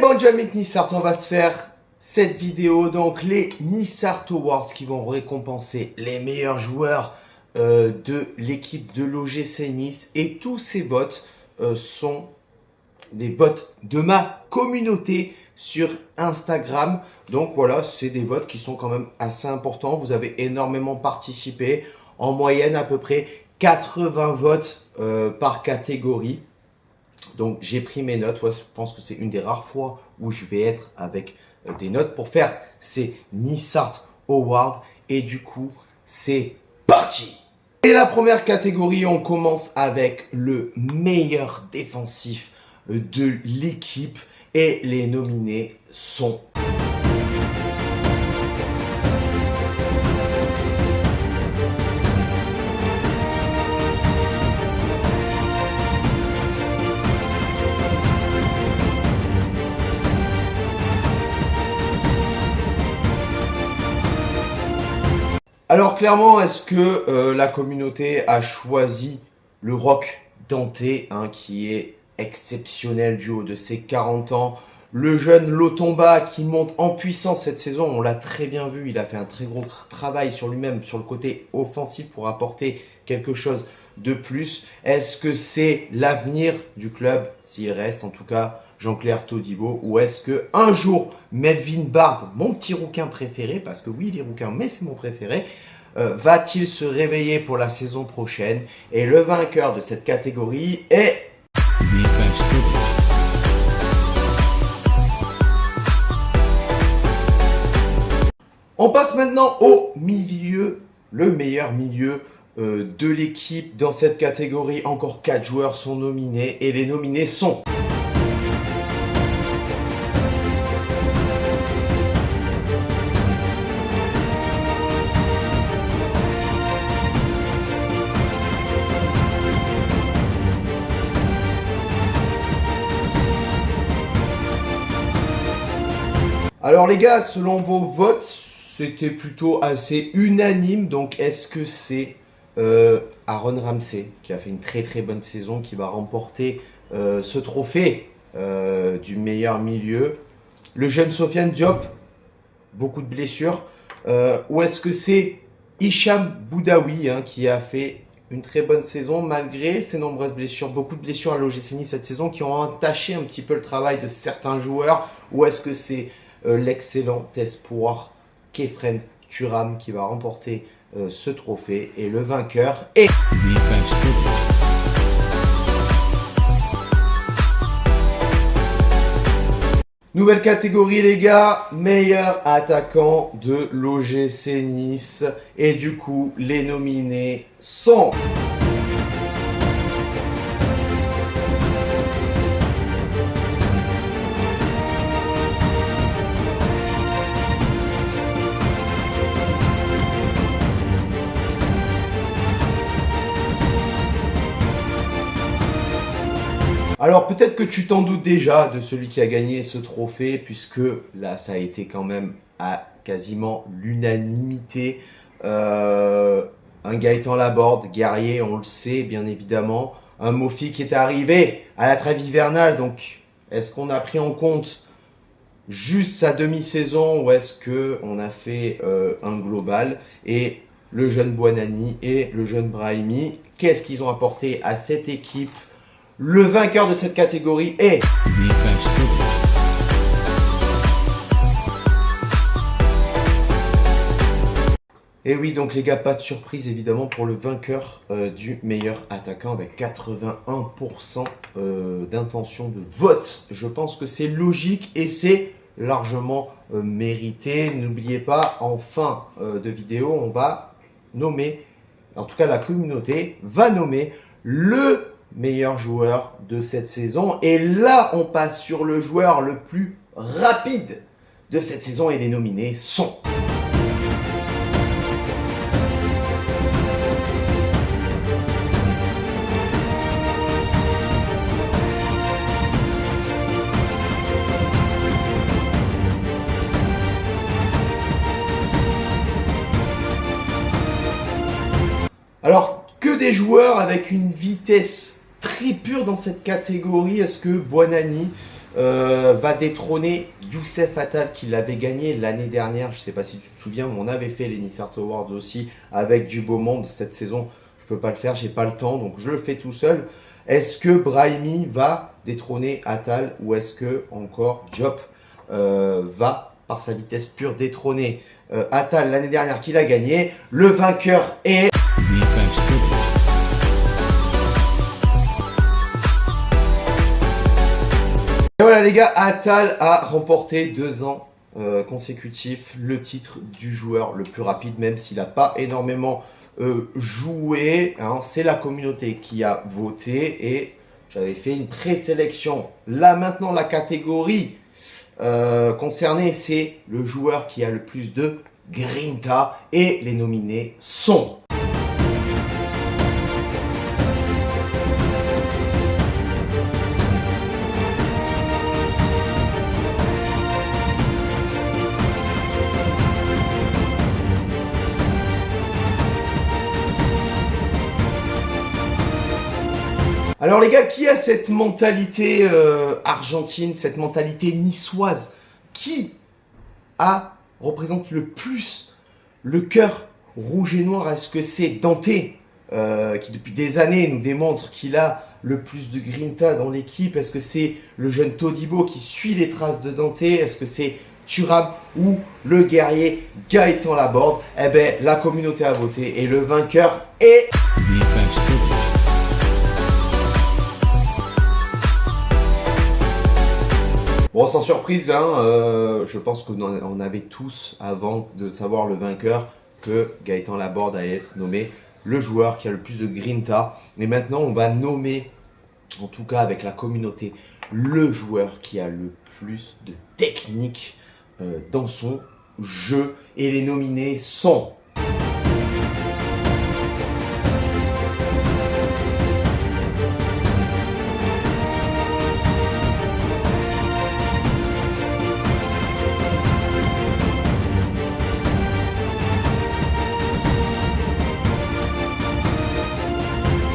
bonjour avec Nissart, on va se faire cette vidéo, donc les Nissart Awards qui vont récompenser les meilleurs joueurs de l'équipe de l'OGC Nice. Et tous ces votes sont des votes de ma communauté sur Instagram. Donc voilà, c'est des votes qui sont quand même assez importants. Vous avez énormément participé, en moyenne à peu près 80 votes par catégorie. Donc j'ai pris mes notes, ouais, je pense que c'est une des rares fois où je vais être avec des notes pour faire ces Nissart Awards. Et du coup, c'est parti! Et la première catégorie, on commence avec le meilleur défensif de l'équipe. Et les nominés sont... Alors clairement, est-ce que la communauté a choisi le Roch Dante, qui est exceptionnel du haut de ses 40 ans. Le jeune Lotomba qui monte en puissance cette saison, on l'a très bien vu, il a fait un très gros travail sur lui-même, sur le côté offensif pour apporter quelque chose de plus. Est-ce que c'est l'avenir du club, s'il reste en tout cas Jean-Claire Todibo, ou est-ce que un jour Melvin Bard, mon petit rouquin préféré, parce que oui il est rouquin mais c'est mon préféré, va-t-il se réveiller pour la saison prochaine? Et le vainqueur de cette catégorie est... On passe maintenant au milieu, le meilleur milieu de l'équipe. Dans cette catégorie, encore 4 joueurs sont nominés et les nominés sont... Alors les gars, selon vos votes, c'était plutôt assez unanime. Donc est-ce que c'est Aaron Ramsey qui a fait une très très bonne saison, qui va remporter ce trophée du meilleur milieu? Le jeune Sofiane Diop, beaucoup de blessures. Ou est-ce que c'est Hicham Boudaoui qui a fait une très bonne saison malgré ses nombreuses blessures? Beaucoup de blessures à l'OGC Nice cette saison qui ont entaché un petit peu le travail de certains joueurs. Ou est-ce que c'est l'excellent espoir Kefren Turam qui va remporter ce trophée? Et le vainqueur est... Nouvelle catégorie les gars, meilleur attaquant de l'OGC Nice. Et du coup, les nominés sont... Alors peut-être que tu t'en doutes déjà de celui qui a gagné ce trophée, puisque là ça a été quand même à quasiment l'unanimité. Un Gaëtan Laborde, guerrier, on le sait bien évidemment. Un Mofi qui est arrivé à la trêve hivernale, donc est-ce qu'on a pris en compte juste sa demi-saison ou est-ce qu'on a fait un global? Et le jeune Buonanni et le jeune Brahimi, qu'est-ce qu'ils ont apporté à cette équipe? Le vainqueur de cette catégorie est... Et oui, donc les gars, pas de surprise évidemment pour le vainqueur du meilleur attaquant avec 81% d'intention de vote. Je pense que c'est logique et c'est largement mérité. N'oubliez pas, en fin de vidéo, on va nommer, en tout cas la communauté va nommer le meilleur joueur de cette saison. Et là, on passe sur le joueur le plus rapide de cette saison et les nominés sont... Alors, que des joueurs avec une vitesse très pur dans cette catégorie. Est-ce que Buonanni va détrôner Youssef Attal qui l'avait gagné l'année dernière. Je ne sais pas si tu te souviens, mais on avait fait les Nice Art Awards aussi avec du beau monde cette saison. Je peux pas le faire, j'ai pas le temps, donc je le fais tout seul. Est-ce que Brahimi va détrôner Attal ou est-ce que encore Diop va par sa vitesse pure détrôner Attal l'année dernière qu'il a gagné? Le vainqueur est... Et voilà les gars, Attal a remporté 2 ans consécutifs le titre du joueur le plus rapide, même s'il n'a pas énormément joué. Hein. C'est la communauté qui a voté et j'avais fait une présélection. Là maintenant, la catégorie concernée, c'est le joueur qui a le plus de grinta et les nominés sont... Alors les gars, qui a cette mentalité argentine, cette mentalité niçoise? Qui représente le plus le cœur rouge et noir? Est-ce que c'est Dante, qui depuis des années nous démontre qu'il a le plus de grinta dans l'équipe? Est-ce que c'est le jeune Todibo qui suit les traces de Dante? Est-ce que c'est Thuram ou le guerrier Gaëtan Laborde? Eh bien, la communauté a voté et le vainqueur est... Bon, sans surprise, hein, je pense qu'on avait tous, avant de savoir le vainqueur, que Gaëtan Laborde allait être nommé le joueur qui a le plus de grinta. Mais maintenant, on va nommer, en tout cas avec la communauté, le joueur qui a le plus de technique dans son jeu. Et les nominés sont...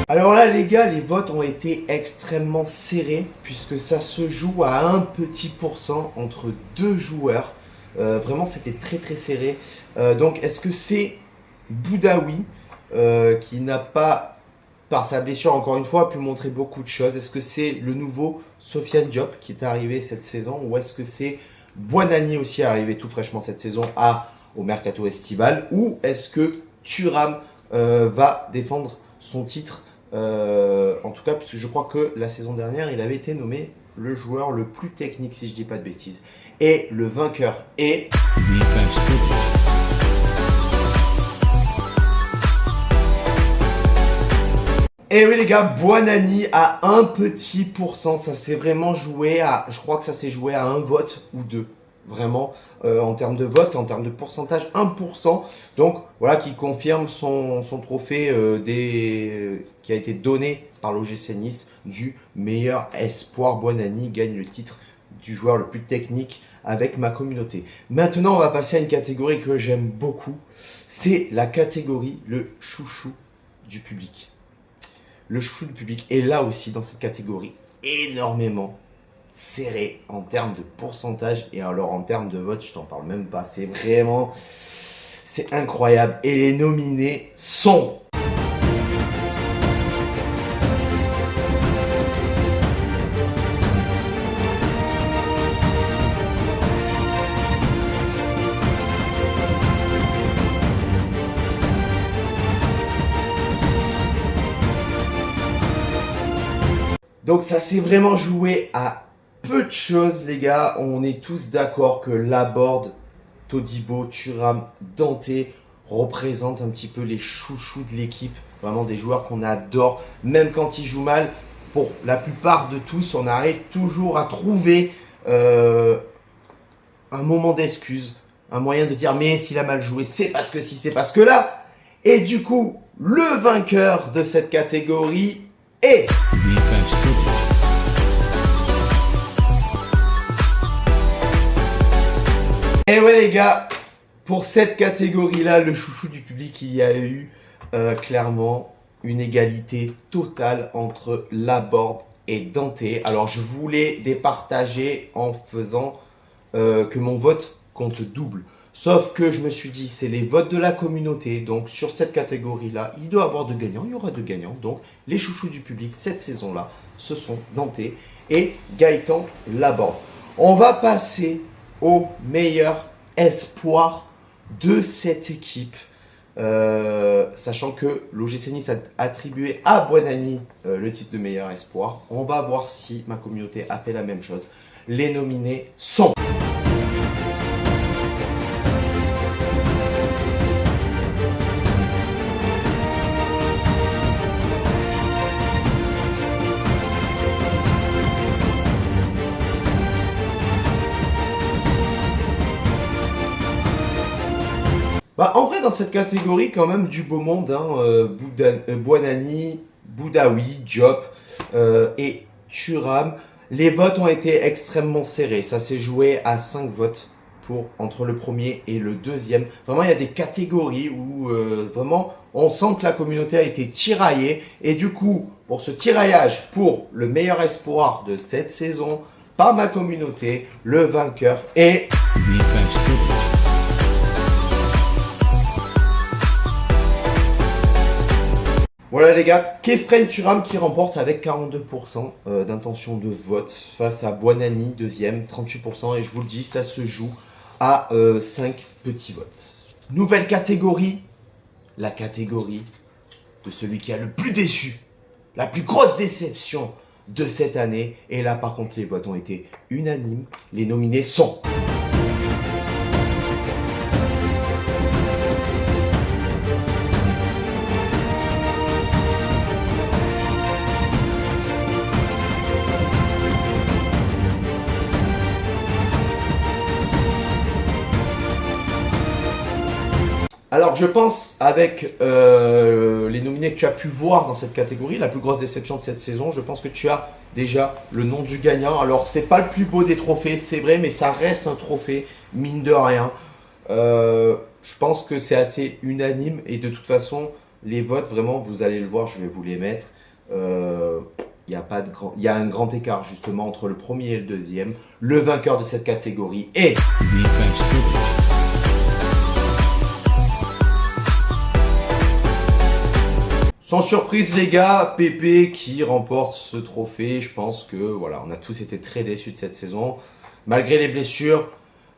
Alors là les gars, les votes ont été extrêmement serrés puisque ça se joue à un petit pourcent entre 2 joueurs. Vraiment c'était très très serré. Donc est-ce que c'est Boudaoui qui n'a pas, par sa blessure encore une fois, pu montrer beaucoup de choses? Est-ce que c'est le nouveau Sofiane Diop qui est arrivé cette saison? Ou est-ce que c'est Boinani aussi arrivé tout fraîchement cette saison au Mercato Estival? Ou est-ce que Thuram va défendre son titre? En tout cas, parce que je crois que la saison dernière, il avait été nommé le joueur le plus technique, si je dis pas de bêtises. Et le vainqueur est... Et oui les gars, Boinani à un petit pourcent, ça s'est vraiment joué à... Je crois que ça s'est joué à un vote ou 2. Vraiment, en termes de vote, en termes de pourcentage, 1%. Donc voilà, qui confirme son trophée qui a été donné par l'OGC Nice du meilleur espoir. Boinani gagne le titre du joueur le plus technique avec ma communauté. Maintenant, on va passer à une catégorie que j'aime beaucoup. C'est la catégorie le chouchou du public. Le chouchou du public est là aussi dans cette catégorie énormément serré en termes de pourcentage et alors en termes de vote, je t'en parle même pas. C'est vraiment, c'est incroyable. Et les nominés sont... Donc ça s'est vraiment joué à peu de choses les gars. On est tous d'accord que Laborde, Todibo, Thuram, Dante représentent un petit peu les chouchous de l'équipe. Vraiment des joueurs qu'on adore. Même quand ils jouent mal, pour la plupart de tous, on arrive toujours à trouver un moment d'excuse. Un moyen de dire mais s'il a mal joué, c'est parce que si, c'est parce que là. Et du coup, le vainqueur de cette catégorie est... Et ouais les gars, pour cette catégorie-là, le chouchou du public, il y a eu clairement une égalité totale entre Laborde et Dante. Alors je voulais départager en faisant que mon vote compte double. Sauf que je me suis dit, c'est les votes de la communauté. Donc sur cette catégorie-là, il doit y avoir de gagnants. Il y aura de gagnants. Donc les chouchous du public cette saison-là, ce sont Dante et Gaëtan Laborde. On va passer au meilleur espoir de cette équipe. Sachant que l'OGC Nice a attribué à Buonanni le titre de meilleur espoir. On va voir si ma communauté a fait la même chose. Les nominés sont... en vrai, dans cette catégorie, quand même du beau monde, hein, Buonanni, Boudaoui, Diop et Thuram. Les votes ont été extrêmement serrés. Ça s'est joué à 5 votes entre le premier et le deuxième. Vraiment, il y a des catégories où vraiment on sent que la communauté a été tiraillée. Et du coup, pour ce tiraillage, pour le meilleur espoir de cette saison, par ma communauté, le vainqueur est... Voilà les gars, Khéphren Thuram qui remporte avec 42% d'intention de vote face à Buonanni, deuxième, 38%. Et je vous le dis, ça se joue à 5 petits votes. Nouvelle catégorie, la catégorie de celui qui a le plus déçu, la plus grosse déception de cette année. Et là par contre les votes ont été unanimes. Les nominés sont... Alors je pense avec les nominés que tu as pu voir dans cette catégorie, la plus grosse déception de cette saison, je pense que tu as déjà le nom du gagnant. Alors c'est pas le plus beau des trophées, c'est vrai, mais ça reste un trophée, mine de rien. Je pense que c'est assez unanime et de toute façon, les votes, vraiment, vous allez le voir, je vais vous les mettre. Il y a un grand écart justement entre le premier et le deuxième. Le vainqueur de cette catégorie est... Sans surprise les gars, Pépé qui remporte ce trophée. Je pense que voilà, on a tous été très déçus de cette saison. Malgré les blessures,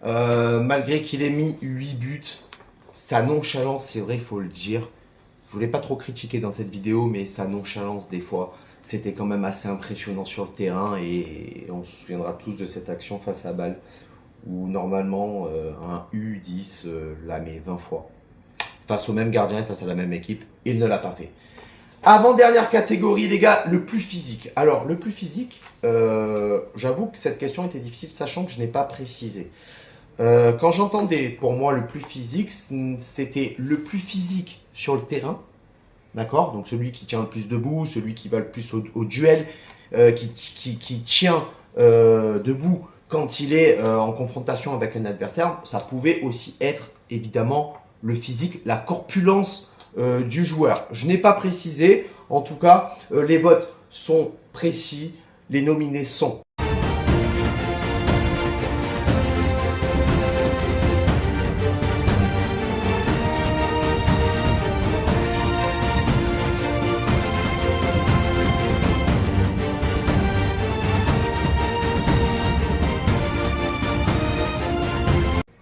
malgré qu'il ait mis 8 buts, sa nonchalance, c'est vrai, il faut le dire. Je voulais pas trop critiquer dans cette vidéo, mais sa nonchalance des fois, c'était quand même assez impressionnant sur le terrain. Et on se souviendra tous de cette action face à Bâle, où normalement un U10 la met 20 fois. Face au même gardien et face à la même équipe, il ne l'a pas fait. Avant-dernière catégorie, les gars, le plus physique. Alors, le plus physique, j'avoue que cette question était difficile, sachant que je n'ai pas précisé. Quand j'entendais, pour moi, le plus physique, c'était le plus physique sur le terrain, d'accord? Donc, celui qui tient le plus debout, celui qui va le plus au duel, qui tient debout quand il est en confrontation avec un adversaire. Ça pouvait aussi être, évidemment, le physique, la corpulence du joueur. Je n'ai pas précisé, en tout cas, les votes sont précis, les nominés sont.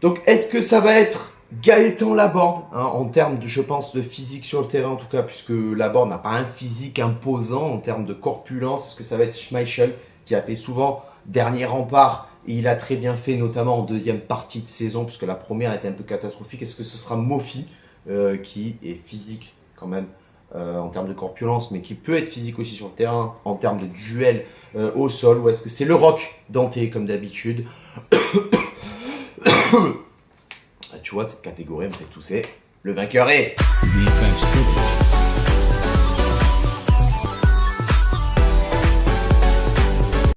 Donc, est-ce que ça va être Gaëtan Laborde, hein, en termes de, je pense, de physique sur le terrain en tout cas, puisque Laborde n'a pas un physique imposant en termes de corpulence. Est-ce que ça va être Schmeichel, qui a fait souvent dernier rempart, et il a très bien fait, notamment en deuxième partie de saison, puisque la première était un peu catastrophique. Est-ce que ce sera Mofi, qui est physique quand même en termes de corpulence, mais qui peut être physique aussi sur le terrain, en termes de duel au sol, ou est-ce que c'est le Rock Dante, comme d'habitude? Tu vois, cette catégorie me fait tousser. Le vainqueur est...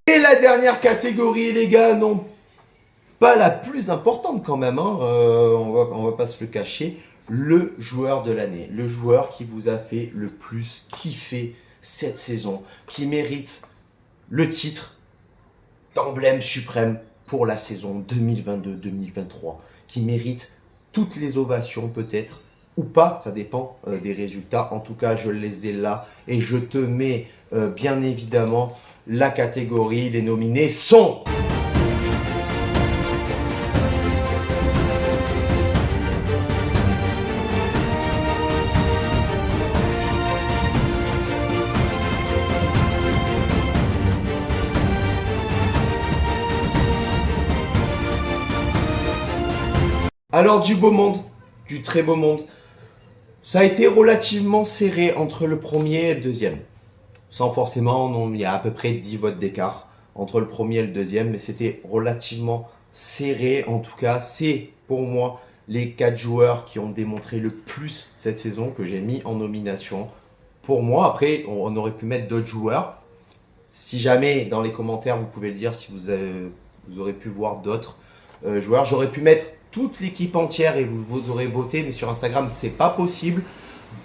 Et la dernière catégorie, les gars, non pas la plus importante quand même, hein, on va pas se le cacher. Le joueur de l'année, le joueur qui vous a fait le plus kiffer cette saison, qui mérite le titre d'emblème suprême pour la saison 2022-2023, qui mérite toutes les ovations peut-être, ou pas, ça dépend des résultats. En tout cas, je les ai là et je te mets bien évidemment la catégorie. Les nominés sont... Alors du beau monde, du très beau monde, ça a été relativement serré entre le premier et le deuxième. Sans forcément, non, il y a à peu près 10 votes d'écart entre le premier et le deuxième, mais c'était relativement serré. En tout cas, c'est pour moi les 4 joueurs qui ont démontré le plus cette saison que j'ai mis en nomination. Pour moi, après, on aurait pu mettre d'autres joueurs. Si jamais, dans les commentaires, vous pouvez le dire si vous aurez pu voir d'autres joueurs. J'aurais pu mettre toute l'équipe entière et vous aurez voté, mais sur Instagram, c'est pas possible.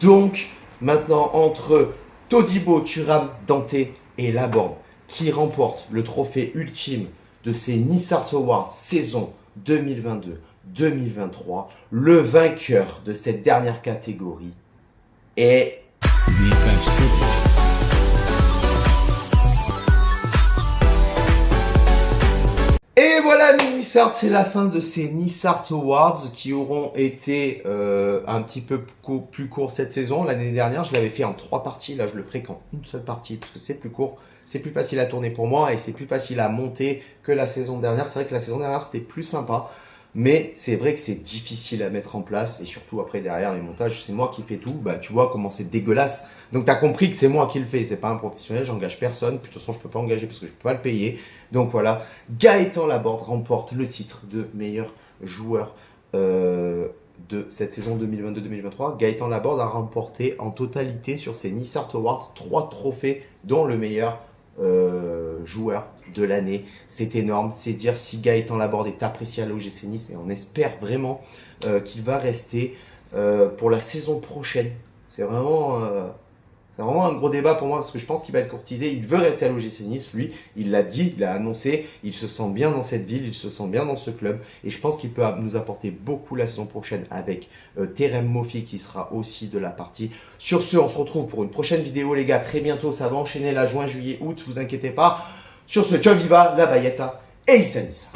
Donc, maintenant, entre Todibo, Thuram, Dante et Laborde, qui remporte le trophée ultime de ces Nice Art Awards saison 2022-2023, le vainqueur de cette dernière catégorie est... Et voilà, Nice Art, c'est la fin de ces Nice Art Awards qui auront été un petit peu plus courts cette saison. L'année dernière, je l'avais fait en 3 parties. Là, je le ferai qu'en une seule partie parce que c'est plus court. C'est plus facile à tourner pour moi et c'est plus facile à monter que la saison dernière. C'est vrai que la saison dernière, c'était plus sympa. Mais c'est vrai que c'est difficile à mettre en place et surtout après derrière les montages, c'est moi qui fais tout. Bah tu vois comment c'est dégueulasse. Donc tu as compris que c'est moi qui le fais, c'est pas un professionnel, j'engage personne. De toute façon, je peux pas engager parce que je peux pas le payer. Donc voilà, Gaëtan Laborde remporte le titre de meilleur joueur de cette saison 2022-2023. Gaëtan Laborde a remporté en totalité sur ses Nice Art Awards 3 trophées, dont le meilleur joueur de l'année. C'est énorme, c'est dire si Gaëtan Laborde est apprécié à l'OGC Nice et on espère vraiment qu'il va rester pour la saison prochaine. C'est vraiment un gros débat pour moi parce que je pense qu'il va être courtisé. Il veut rester à l'OGC Nice, lui, il l'a dit, il l'a annoncé, il se sent bien dans cette ville, il se sent bien dans ce club et je pense qu'il peut nous apporter beaucoup la saison prochaine avec Terem Moffi qui sera aussi de la partie. Sur ce, on se retrouve pour une prochaine vidéo les gars, très bientôt, ça va enchaîner là, juin, juillet, août, vous inquiétez pas. Sur ce, ciao viva, la Bayetta et Issa Nissa.